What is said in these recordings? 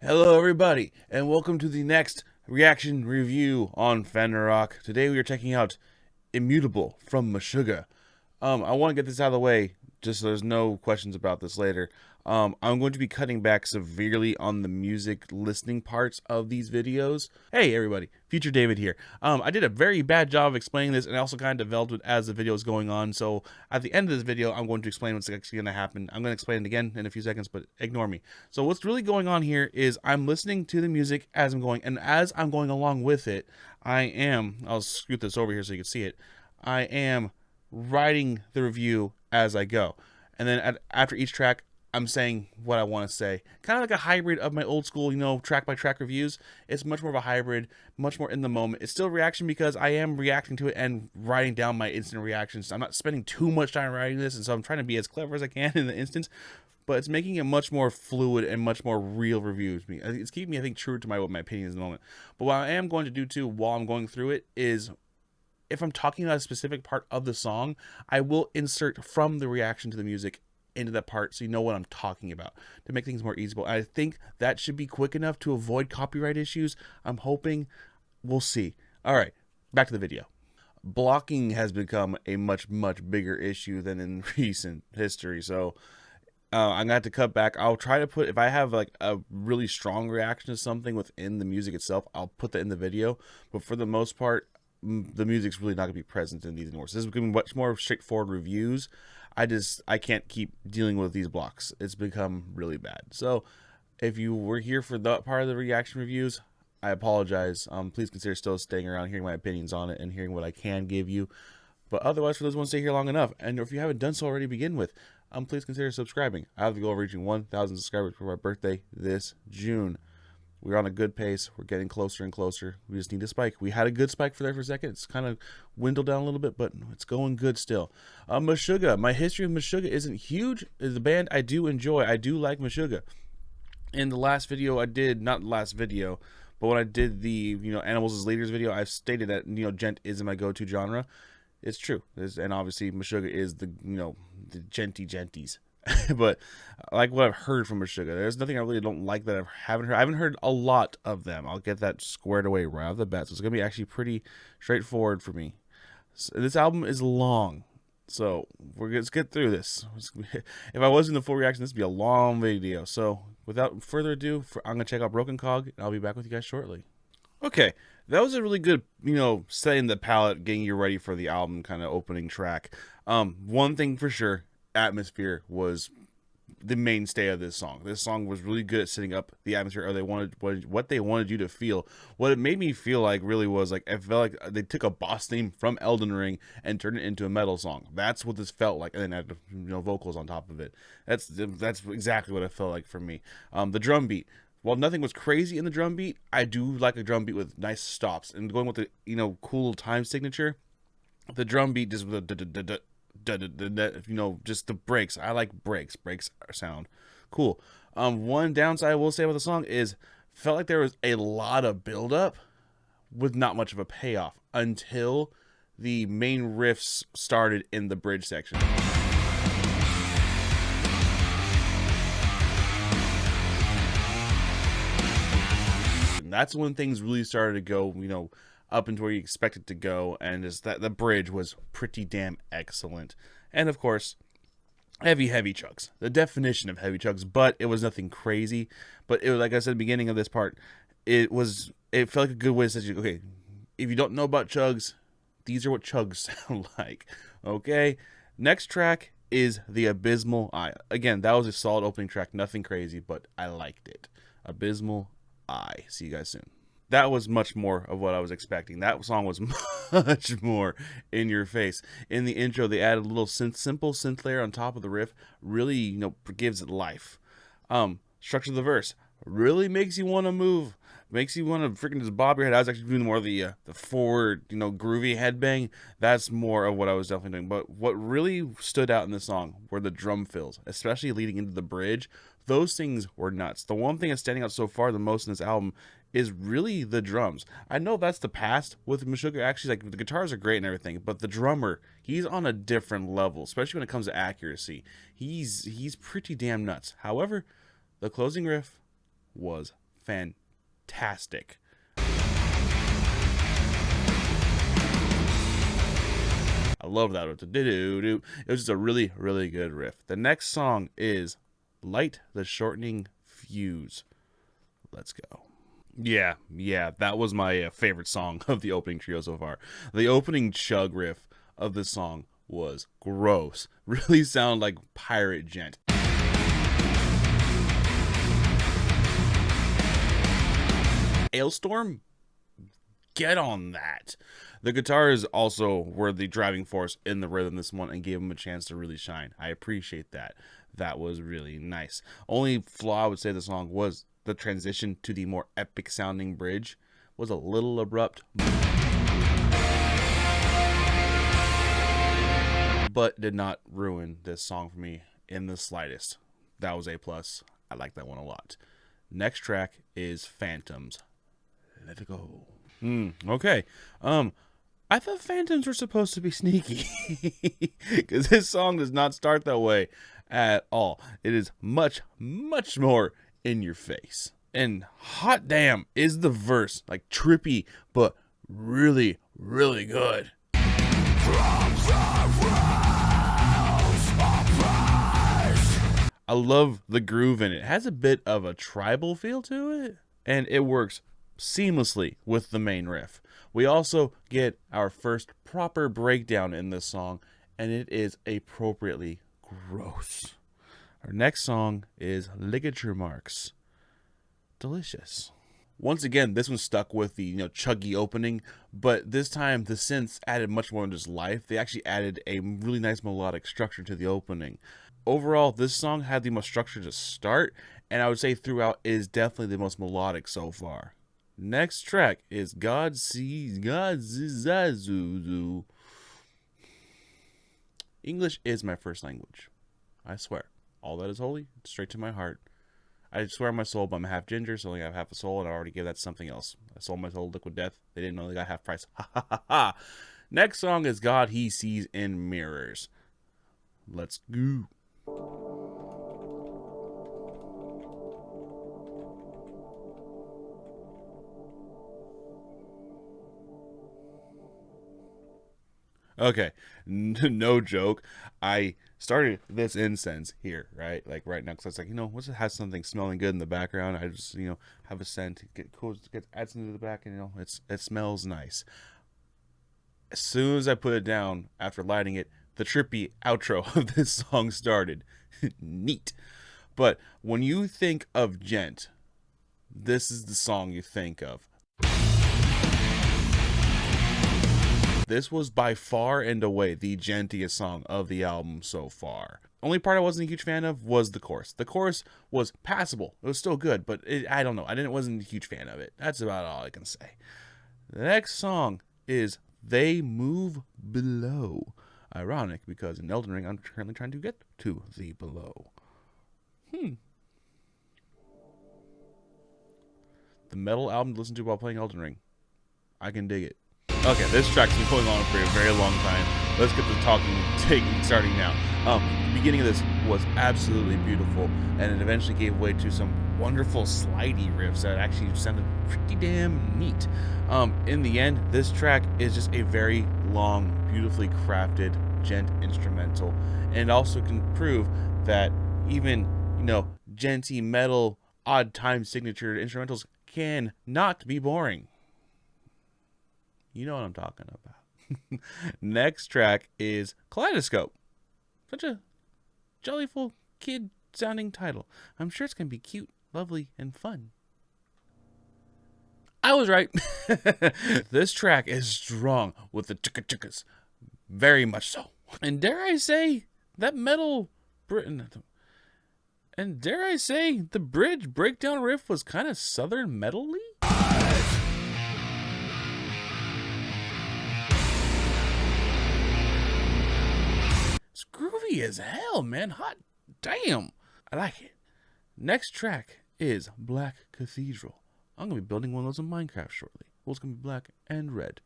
Hello, everybody, and welcome to the next reaction review on Fenrirock. Today we are checking out Immutable from Meshuggah. I want to get this out of the way, just so there's no questions about this later. I'm going to be cutting back severely on the music listening parts of these videos. Hey, everybody, Future David here. I did a very bad job of explaining this, and I also kind of developed it as the video is going on. So at the end of this video, I'm going to explain what's actually going to happen. I'm going to explain it again in a few seconds, but ignore me. So what's really going on here is I'm listening to the music as I'm going, and as I'm going along with it, I'll scoot this over here so you can see it. I am writing the review as I go. And then after each track, I'm saying what I want to say. Kind of like a hybrid of my old school, track by track reviews. It's much more of a hybrid, much more in the moment. It's still reaction because I am reacting to it and writing down my instant reactions. I'm not spending too much time writing this, and so I'm trying to be as clever as I can in the instance. But it's making it much more fluid and much more real reviews. It's keeping me, I think, true to what my opinion is in the moment. But what I am going to do too, while I'm going through it, is if I'm talking about a specific part of the song, I will insert from the reaction to the music into that part so you know what I'm talking about to make things more easable. I think that should be quick enough to avoid copyright issues. I'm hoping. We'll see. All right, back to the video. Blocking has become a much bigger issue than in recent history, so I'm gonna have to cut back. I'll try to put, if I have like a really strong reaction to something within the music itself, I'll put that in the video. But for the most part, the music's really not gonna be present in these anymore. So this is gonna be much more straightforward reviews. I can't keep dealing with these blocks. It's become really bad. So if you were here for that part of the reaction reviews, I apologize. Please consider still staying around, hearing my opinions on it, and hearing what I can give you. But otherwise, for those who want to stay here long enough, and if you haven't done so already to begin with, please consider subscribing. I have the goal of reaching 1,000 subscribers for my birthday this June. We're on a good pace. We're getting closer and closer. We just need a spike. We had a good spike for a second. It's kind of dwindled down a little bit, but it's going good still. Meshuggah. My history of Meshuggah isn't huge. It's a band I do enjoy. I do like Meshuggah. In the last video I did, not last video, but when I did the Animals as Leaders video, I stated that gent isn't my go-to genre. It's true, and obviously Meshuggah is the the genties. But I like what I've heard from Meshuggah. There's nothing I really don't like that I haven't heard. I haven't heard a lot of them. I'll get that squared away right off the bat. So it's gonna be actually pretty straightforward for me. So this album is long, so let's get through this. If I was in the full reaction, this would be a long video. So without further ado, I'm gonna check out Broken Cog, and I'll be back with you guys shortly. Okay, that was a really good, setting the palette, getting you ready for the album kind of opening track. One thing for sure, atmosphere was the mainstay of this song. This song was really good at setting up the atmosphere, or what they wanted you to feel. What it made me feel like really was like, I felt like they took a boss theme from Elden Ring and turned it into a metal song. That's what this felt like, and then add vocals on top of it. That's exactly what it felt like for me. The drum beat. While nothing was crazy in the drum beat, I do like a drum beat with nice stops, and going with the cool time signature. The drum beat just with the just the breaks. I like breaks. Breaks sound cool. One downside I will say about the song is felt like there was a lot of build up with not much of a payoff until the main riffs started in the bridge section. That's when things really started to go, up into where you expect it to go, and is that the bridge was pretty damn excellent. And of course, heavy chugs. The definition of heavy chugs, but it was nothing crazy. But it was, like I said at the beginning of this part, it felt like a good way to say, okay, if you don't know about chugs, these are what chugs sound like. Okay, next track is The Abysmal Eye. Again, that was a solid opening track, nothing crazy, but I liked it. Abysmal Eye. See you guys soon. That was much more of what I was expecting. That song was much more in your face. In the intro, they added a little simple synth layer on top of the riff. Really, gives it life. Structure of the verse really makes you want to move. Makes you want to freaking just bob your head. I was actually doing more of the forward, groovy headbang. That's more of what I was definitely doing. But what really stood out in the song were the drum fills, especially leading into the bridge. Those things were nuts. The one thing that's standing out so far the most in this album is really the drums. I know that's the past with Meshuggah. Actually, like, the guitars are great and everything, but the drummer, he's on a different level, especially when it comes to accuracy. He's pretty damn nuts. However, the closing riff was fantastic. I love that. It was just a really, really good riff. The next song is Light the Shortening Fuse. Let's go. Yeah, that was my favorite song of the opening trio so far. The opening chug riff of this song was gross. Really sounded like Pirate Gent. Ailstorm? Get on that. The guitars also were the driving force in the rhythm this one and gave them a chance to really shine. I appreciate that. That was really nice. Only flaw I would say the song was the transition to the more epic sounding bridge was a little abrupt, but did not ruin this song for me in the slightest. That was A+. I like that one a lot. Next track is Phantoms. Let it go. Okay. I thought Phantoms were supposed to be sneaky because this song does not start that way at all. It is much, much more in your face. And hot damn is the verse, like trippy, but really, really good. I love the groove in it. It has a bit of a tribal feel to it, and it works seamlessly with the main riff. We also get our first proper breakdown in this song, and it is appropriately gross. Our next song is Ligature Marks. Delicious. Once again, this one stuck with the chuggy opening, but this time the synths added much more than just life. They actually added a really nice melodic structure to the opening. Overall, this song had the most structure to start, and I would say throughout is definitely the most melodic so far. Next track is God Sees Zazuzu. English is my first language. I swear. All that is holy, straight to my heart. I swear on my soul, but I'm half ginger, so I only have half a soul, and I already gave that to something else. I sold my soul to Liquid Death. They didn't know they got half price. Ha ha ha ha. Next song is God He Sees in Mirrors. Let's go. Okay, no joke. I started this incense here, right? Like right now, because I was like, what's it has something smelling good in the background? I just, have a scent, get cool, adds into the back, and it smells nice. As soon as I put it down after lighting it, the trippy outro of this song started. Neat. But when you think of Gent, this is the song you think of. This was by far and away the gentiest song of the album so far. Only part I wasn't a huge fan of was the chorus. The chorus was passable. It was still good, but I don't know. Wasn't a huge fan of it. That's about all I can say. The next song is They Move Below. Ironic, because in Elden Ring, I'm currently trying to get to the below. The metal album to listen to while playing Elden Ring. I can dig it. Okay, this track's been going on for a very long time. Let's get the starting now. The beginning of this was absolutely beautiful, and it eventually gave way to some wonderful slidey riffs that actually sounded pretty damn neat. In the end, this track is just a very long, beautifully crafted gent instrumental, and also can prove that even, genty metal, odd time signature instrumentals can not be boring. You know what I'm talking about. Next track is Kaleidoscope. Such a jollyful kid sounding title. I'm sure it's going to be cute, lovely, and fun. I was right. This track is strong with the chicka-chickas. Very much so. And dare I say, that metal... And dare I say, the bridge breakdown riff was kind of southern metal-y? It's groovy as hell, man. Hot damn. I like it. Next track is Black Cathedral. I'm going to be building one of those in Minecraft shortly. Well, it's going to be black and red.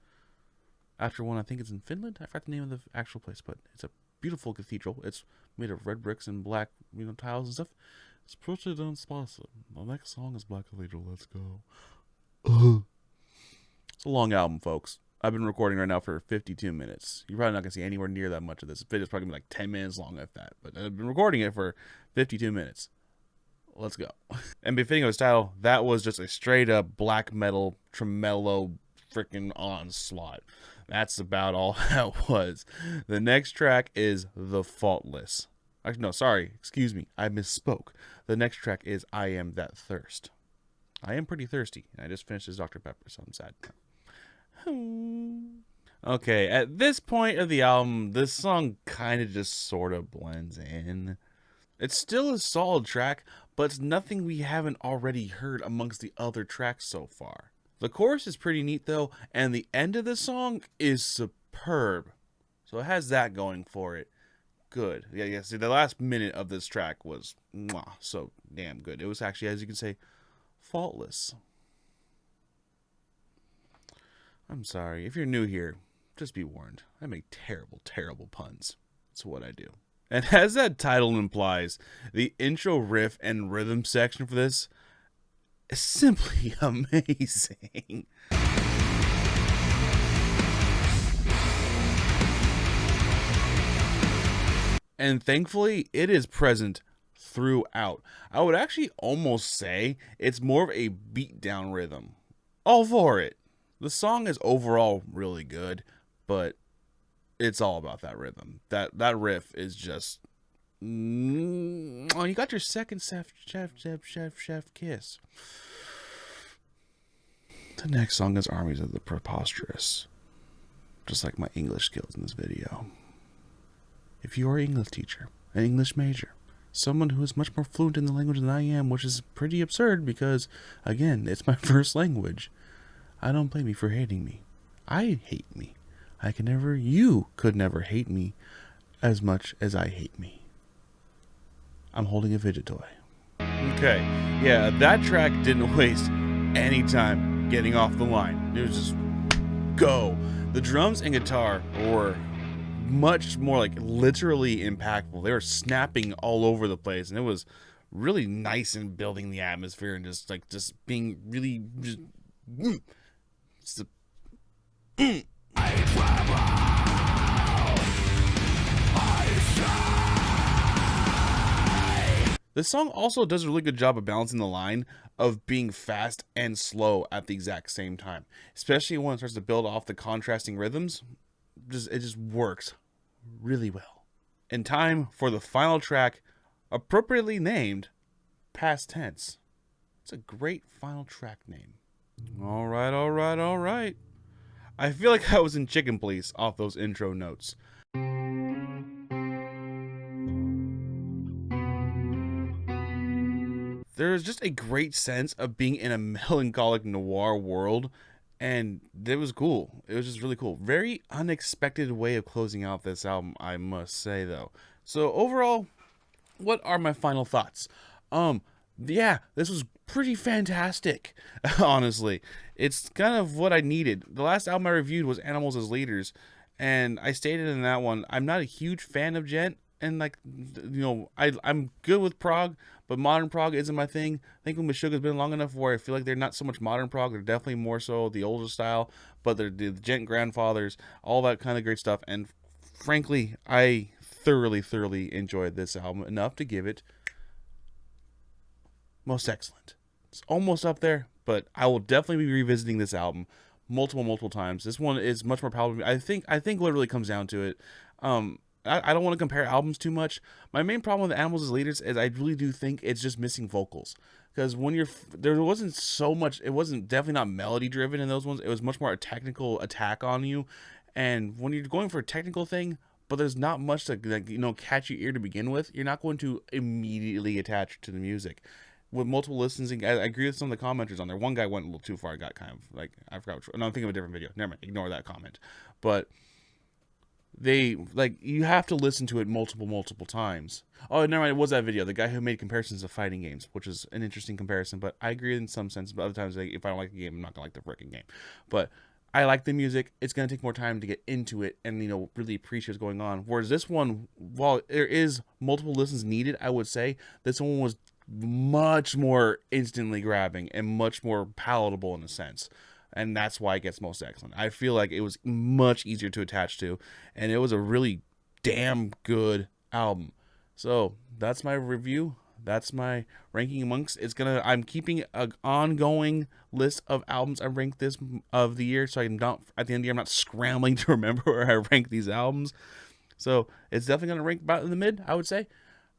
After one, I think it's in Finland. I forgot the name of the actual place, but it's a beautiful cathedral. It's made of red bricks and black, tiles and stuff. Spruce don't sponsor. The next song is Black Leader. Let's go. It's a long album, folks. I've been recording right now for 52 minutes. You're probably not going to see anywhere near that much of this. The video's probably going to be like 10 minutes long, if that. But I've been recording it for 52 minutes. Let's go. And befitting of its title, that was just a straight up black metal, tremolo, freaking onslaught. That's about all that was. The next track is The Faultless. Actually, no, sorry. Excuse me. I misspoke. The next track is I Am That Thirst. I am pretty thirsty. I just finished this Dr. Pepper, so I'm sad. Okay, at this point of the album, this song kind of just sort of blends in. It's still a solid track, but it's nothing we haven't already heard amongst the other tracks so far. The chorus is pretty neat though, and the end of the song is superb. So it has that going for it. Good. Yeah, see, the last minute of this track was so damn good. It was actually, as you can say, faultless. I'm sorry. If you're new here, just be warned. I make terrible, terrible puns. That's what I do. And as that title implies, the intro riff and rhythm section for this is simply amazing. And thankfully, it is present throughout. I would actually almost say it's more of a beatdown rhythm. All for it. The song is overall really good, but it's all about that rhythm. That riff is just... Oh, you got your second chef kiss. The next song is Armies of the Preposterous. Just like my English skills in this video. If you are an English teacher, an English major, someone who is much more fluent in the language than I am, which is pretty absurd because, again, it's my first language, I don't blame you for hating me. I hate me. You could never hate me as much as I hate me. I'm holding a fidget toy. Okay, yeah, that track didn't waste any time getting off the line. It was just go. The drums and guitar were much more like literally impactful. They were snapping all over the place, and it was really nice in building the atmosphere and just being really This song also does a really good job of balancing the line of being fast and slow at the exact same time, especially when it starts to build off the contrasting rhythms. It just works really well. In time for the final track, appropriately named Past Tense. It's a great final track name. All right. I feel like I was in Chicken Police off those intro notes. There's just a great sense of being in a melancholic noir world, and it was cool. It was just really cool. Very unexpected way of closing out this album, I must say, though. So overall, what are my final thoughts? Yeah, this was pretty fantastic, honestly. It's kind of what I needed. The last album I reviewed was Animals as Leaders, and I stated in that one, I'm not a huge fan of Gent, and I'm good with prog, but modern prog isn't my thing. I think Meshuggah's been long enough where I feel like they're not so much modern prog, they're definitely more so the older style, but they're the Gent grandfathers, all that kind of great stuff, and frankly, I thoroughly enjoyed this album enough to give it most excellent. It's almost up there, but I will definitely be revisiting this album multiple times. This one is much more palatable. I think what it really comes down to it. I don't want to compare albums too much. My main problem with Animals as Leaders is I really do think it's just missing vocals. Because there wasn't so much, it wasn't definitely not melody driven in those ones. It was much more a technical attack on you. And when you're going for a technical thing, but there's not much to catch your ear to begin with, you're not going to immediately attach to the music. With multiple listens, I agree with some of the commenters on there. One guy went a little too far. Got kind of I forgot which one. No, I'm thinking of a different video. Never mind. Ignore that comment. But you have to listen to it multiple times. Oh, never mind. It was that video. The guy who made comparisons of fighting games, which is an interesting comparison. But I agree in some sense. But other times, if I don't like the game, I'm not gonna like the freaking game. But I like the music. It's gonna take more time to get into it and really appreciate what's going on. Whereas this one, while there is multiple listens needed, I would say this one was much more instantly grabbing and much more palatable in a sense. And that's why it gets most excellent. I feel like it was much easier to attach to, and it was a really damn good album. So that's my review. That's my ranking amongst. I'm keeping an ongoing list of albums I rank this of the year, so I'm not at the end of the year I'm not scrambling to remember where I rank these albums. So it's definitely gonna rank about in the mid, I would say.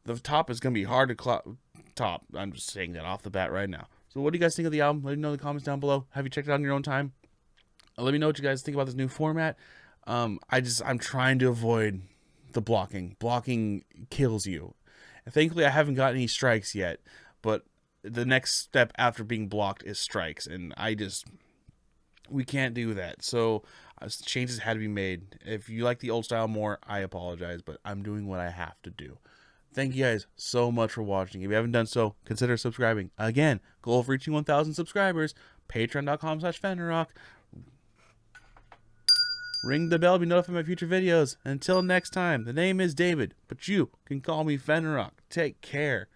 The top is gonna be hard to top. I'm just saying that off the bat right now. So what do you guys think of the album? Let me know in the comments down below. Have you checked it out on your own time? Let me know what you guys think about this new format. I'm trying to avoid the blocking. Blocking kills you. And thankfully, I haven't got any strikes yet. But the next step after being blocked is strikes, and we can't do that. So changes had to be made. If you like the old style more, I apologize, but I'm doing what I have to do. Thank you guys so much for watching. If you haven't done so, consider subscribing. Again, goal of reaching 1,000 subscribers. Patreon.com/Fenrirock. Ring the bell to be notified of my future videos. Until next time, the name is David, but you can call me Fenrirock. Take care.